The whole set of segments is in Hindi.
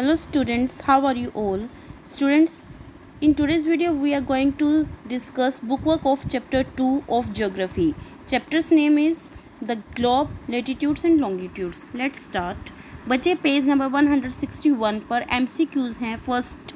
Hello students, how are you all? Students, in today's video we are going to discuss bookwork of chapter 2 of geography. Chapter's name is The Globe, Latitudes and Longitudes. Let's start. बच्चे पेज नंबर 161 पर MCQs हैं. First,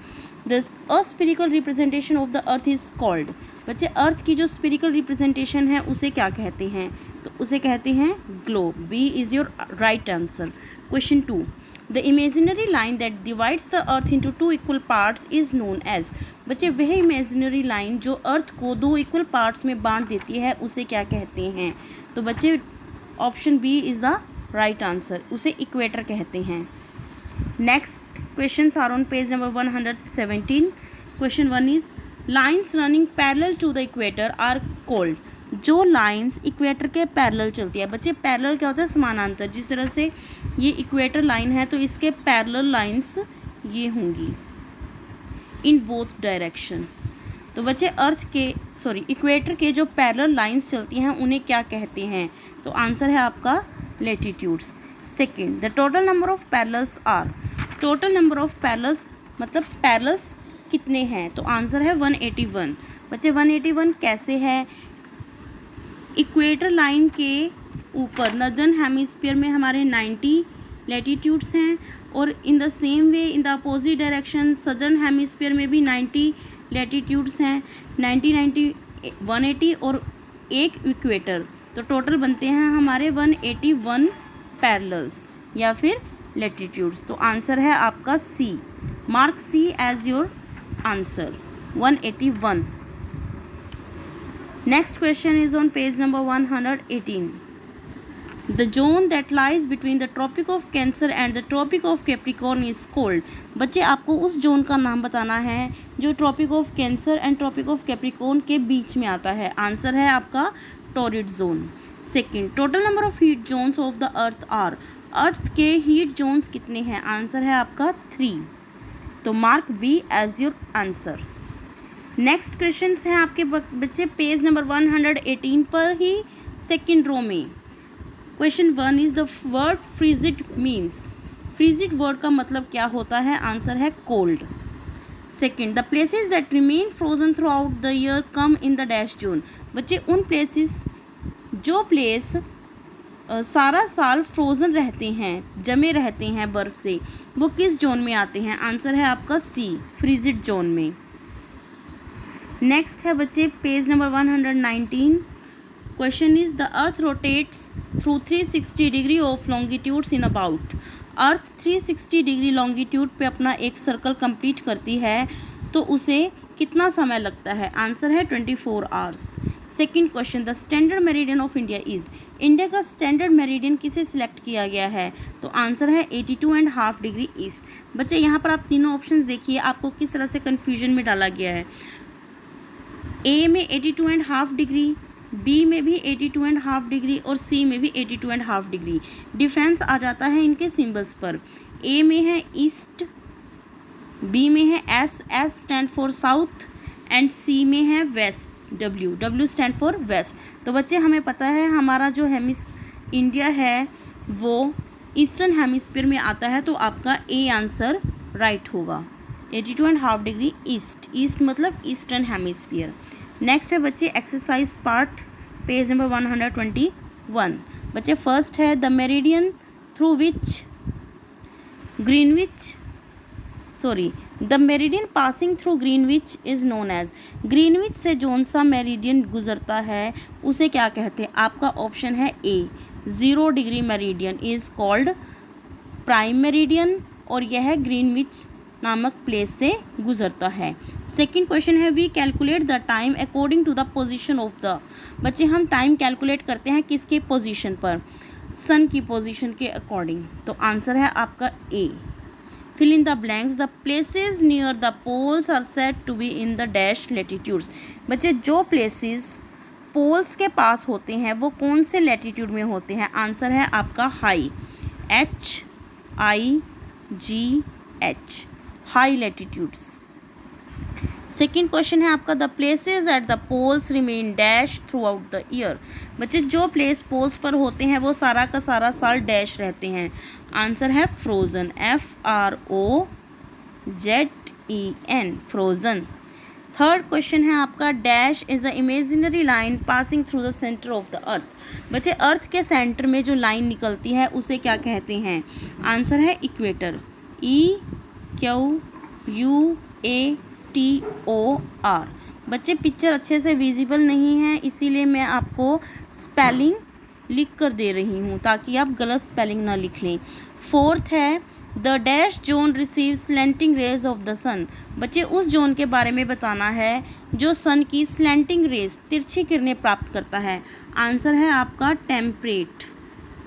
the spherical representation of the earth is called. बच्चे अर्थ की जो स्फेरिकल रिप्रेजेंटेशन है उसे क्या कहते हैं? तो उसे कहते हैं globe. B is your right answer. Question 2, the imaginary line that divides the earth into two equal parts is known as. बच्चे वह इमेजिनरी लाइन जो अर्थ को दो इक्वल पार्ट्स में बांट देती है उसे क्या कहते हैं? तो बच्चे option B is the right answer. उसे इक्वेटर कहते हैं. Next questions are on page number 117. Question 1 is lines running parallel to the equator are called. जो लाइंस इक्वेटर के पैरेलल चलती है. बच्चे पैरेलल क्या होता है? समानांतर. जिस तरह से ये इक्वेटर लाइन है तो इसके पैरेलल लाइंस ये होंगी इन बोथ डायरेक्शन. तो बच्चे इक्वेटर के जो पैरेलल लाइंस चलती हैं उन्हें क्या कहते हैं? तो आंसर है आपका latitudes. Second, the total number of parallels are. Total number of parallels मतलब पैरेलल्स कितने हैं? तो आंसर है 181. बच्चे 181 कैसे है? इक्वेटर लाइन के ऊपर नदर्न हेमिस्फीयर में हमारे 90 लैटिट्यूड्स हैं और in the same way in the opposite direction southern hemisphere में भी 90 लैटिट्यूड्स हैं. 90 180 और एक इक्वेटर, तो टोटल बनते हैं हमारे 181 पैरेलल्स या फिर लैटिट्यूड्स. तो आंसर है आपका C. Mark C as your answer. 181. Next question is on page number 118. The zone that lies between the Tropic of Cancer and the Tropic of Capricorn is called. बच्चे आपको उस जोन का नाम बताना है जो tropic of cancer and tropic of capricorn के बीच में आता है. आंसर है आपका torrid zone. Second, total number of heat zones of the earth are. Earth के हीट जोन्स कितने हैं? आंसर है आपका 3. तो mark B as your answer. Next question हैं आपके बच्चे पेज नंबर 118 पर ही सेकेंड रो में. Question 1 is the word frigid means. Frigid word का मतलब क्या होता है? आंसर है cold. Second, the places that remain frozen through out the year come in the dash zone. बच्चे उन प्लेसेस जो प्लेस सारा साल फ्रोज़न रहते हैं, जमे रहते हैं बर्फ़ से, वो किस जोन में आते हैं? आंसर है आपका सी, फ्रीजिड जोन में. नेक्स्ट है बच्चे page number 119. Question is the earth rotates through 360 degree of longitudes in about. Earth 360 degree longitude पे अपना एक सर्कल कंप्लीट करती है तो उसे कितना समय लगता है? आंसर है 24 hours. Second question, the standard meridian of India is. India का स्टैंडर्ड मेरिडियन किसे सिलेक्ट किया गया है? तो आंसर है 82.5 डिग्री ईस्ट. बच्चे यहाँ पर आप तीनों ऑप्शंस देखिए, आपको किस तरह से कन्फ्यूजन में डाला गया है. ए में 82.5 डिग्री, बी में भी 82.5 डिग्री और सी में भी 82.5 डिग्री. डिफरेंस आ जाता है इनके सिंबल्स पर. ए में है ईस्ट, बी में है S, S stand for south and C में है west, W, W stand for west. तो बच्चे हमें पता है हमारा जो इंडिया है वो ईस्टर्न हेमिस्फीयर में आता है, तो आपका ए आंसर राइट होगा. 82.5 डिग्री ईस्ट, ईस्ट मतलब ईस्टर्न हेमिस्फीयर. नेक्स्ट है बच्चे एक्सरसाइज पार्ट पेज नंबर 121. बच्चे फर्स्ट है the meridian through which the meridian passing through Greenwich is known as. Greenwich से जौन सा मेरिडियन गुजरता है उसे क्या कहते हैं? आपका ऑप्शन है A, 0 degree meridian is called prime meridian और यह ग्रीनविच नामक प्लेस से गुजरता है. सेकेंड क्वेश्चन है we calculate the time according to the position of the. बच्चे हम टाइम कैलकुलेट करते हैं किसके पोजीशन पर? सन की पोजीशन के अकॉर्डिंग. तो आंसर है आपका A. Fill in the blanks. The places near the poles are said to be in the dash latitudes. बच्चे जो प्लेसेस पोल्स के पास होते हैं वो कौन से लैटिट्यूड में होते हैं? आंसर है आपका high, HIGH, high latitudes. Second question है आपका, the places at the poles remain dash throughout the year. बच्चे जो प्लेस पोल्स पर होते हैं वो सारा का सारा साल डैश रहते हैं। आंसर है frozen, FROZEN, frozen. Third question है आपका, dash is the imaginary line passing through the centre of the अर्थ। बच्चे अर्थ के सेंटर में जो लाइन निकलती है उसे क्या कहते हैं? आंसर है इक्वेटर, EQUATOR। बच्चे पिक्चर अच्छे से विजिबल नहीं है, इसीलिए मैं आपको स्पेलिंग लिख कर दे रही हूँ ताकि आप गलत स्पेलिंग ना लिख लें। फोर्थ है, the dash zone receive slanting rays of the sun. बच्चे उस जोन के बारे में बताना है जो सन की स्लैंटिंग रेज, तिरछी किरणें प्राप्त करता है। आंसर है आपका temperate,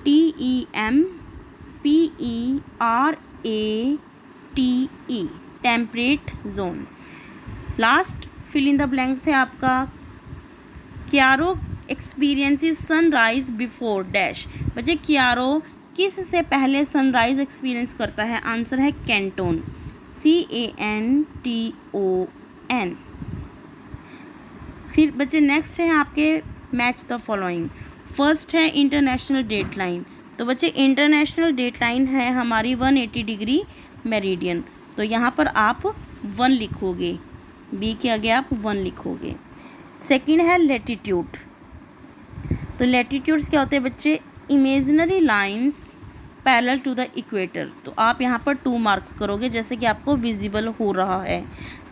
TEMPERATE, temperate zone. Last fill in the blanks है आपका, Cairo experiences sunrise before dash. बच्चे क्यारो किस से पहले सनराइज एक्सपीरियंस करता है? आंसर है कैंटोन, CANTON। फिर बच्चे नेक्स्ट है आपके, मैच द फॉलोइंग। फर्स्ट है इंटरनेशनल डेट लाइन। तो बच्चे इंटरनेशनल डेट लाइन है हमारी 180 डिग्री मेरिडियन, तो यहाँ पर आप 1 लिखोगे, बी के आगे आप 1 लिखोगे। सेकंड है लैटिट्यूड। तो लैटिट्यूड्स क्या होते हैं बच्चे? Imaginary lines parallel to the equator, तो आप यहाँ पर 2 मार्क करोगे जैसे कि आपको विजिबल हो रहा है।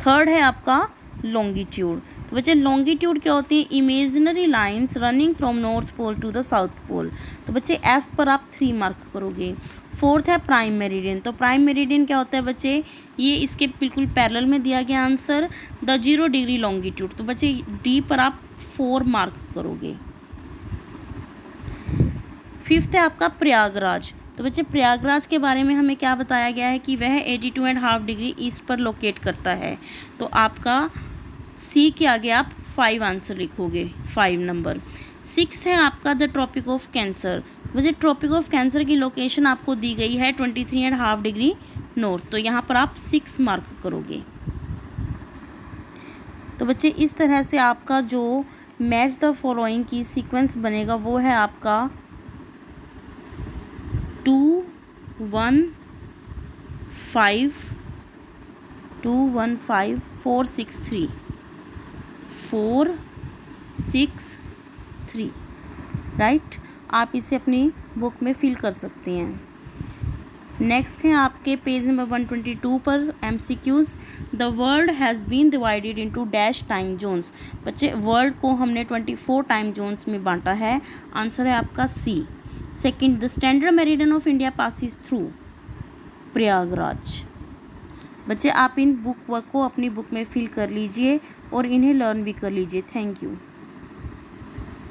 थर्ड है आपका लॉन्गिट्यूड। तो बच्चे लॉन्गिट्यूड क्या होती है? Imaginary lines running from north pole to the south pole, तो बच्चे एस पर आप 3 मार्क करोगे। फोर्थ है प्राइम मेरिडियन। तो प्राइम मेरिडियन क्या होता है बच्चे? ये इसके बिल्कुल पैरेलल में दिया गया आंसर, द 0 डिग्री लॉन्गिट्यूड, तो बच्चे डी पर आप 4 मार्क करोगे। फिफ्थ है आपका प्रयागराज। तो बच्चे प्रयागराज के बारे में हमें क्या बताया गया है कि वह 82.5 डिग्री ईस्ट पर लोकेट करता है, तो आपका सी के आगे आप 5 आंसर लिखोगे, 5 नंबर। सिक्स्थ है आपका द ट्रॉपिक ऑफ कैंसर। वैसे ट्रॉपिक ऑफ कैंसर की लोकेशन आपको दी गई है 23.5 डिग्री नॉर्थ, तो यहाँ पर आप 6 मार्क करोगे। तो बच्चे इस तरह से आपका जो मैच द फॉलोइंग की सीक्वेंस बनेगा वो है आपका 2 1 5 2 1 5 4 6 3 4 6 3, राइट। आप इसे अपनी बुक में फिल कर सकते हैं। नेक्स्ट है आपके पेज नंबर 122 पर MCQs। The world has been divided into dash time zones. बच्चे वर्ल्ड को हमने 24 टाइम जोन्स में बांटा है, आंसर है आपका C. Second, the standard meridian of India passes through Prayagraj. बच्चे आप इन बुक वर्क को अपनी बुक में फिल कर लीजिए और इन्हें लर्न भी कर लीजिए। Thank you.